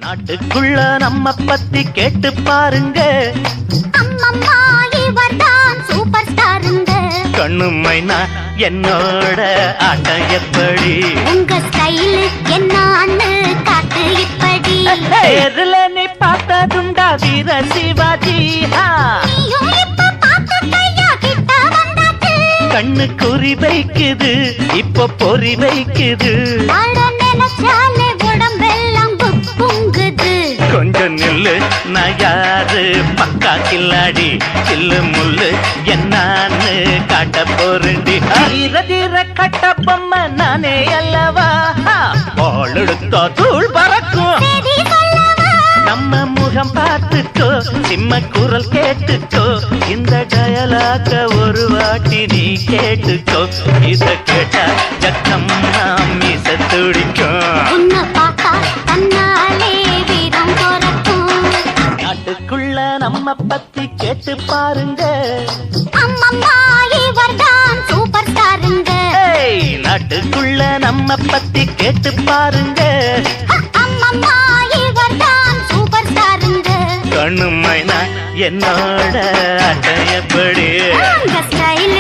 நாட்டுக்குள்ள நம்ம பத்தி கேட்டு பாருங்க. அம்மம்மா இவர்தான் சூப்பர் ஸ்டாருங்க. கண்ணு மைனா என்னோட ஆட்டம் எப்படி? உங்க ஸ்டைல் என்னான்னு காட்டு இப்படி. எதுல நீ பார்த்ததுண்டா வீர சிவாஜி? நீயும் இப்ப பார்த்துக்கையா கிட்ட வந்தாச்சு. கண்ணு குறி வைக்குது இப்ப பொறி வைக்குது. அட நினைச்சாலே உடம்பெல்லாம் பொங்குது. கொஞ்சம் நில்லு நான் யாரு பக்கா கில்லாடி. சில்லு முள்ளு என்னான்னு காட்ட போறண்டி. தீர தீர கட்ட பொம்மை நானே அல்லவா? பால் எடுத்தா தூள் பறக்கும். சரி சொல்லவா? நம்ம முகம் பார்த்துக்கோ சிம்ம குரல் கேட்டுக்கோ. இந்த டயலாக ஒரு வாட்டி நீ கேட்டுக்கோ. இத கேட்டா ஜக்கம்மா மீச துடிக்கும். உன்னை பார்த்தா தன்னாலே வீரம் பிறக்கும். நாட்டுக்குள்ள நம்ம பத்தி கேட்டு பாருங்க. அம்மம்மா இவர்தான் சூப்பர் ஸ்டாருங்க. நாட்டுக்குள்ள நம்ம பத்தி கேட்டு பாருங்க. அம்மம்மா இவர்தான் சூப்பர் ஸ்டாருங்க. கண்ணு மைனா என்னோட அட்டையப்படி. உங்க ஸ்டைல்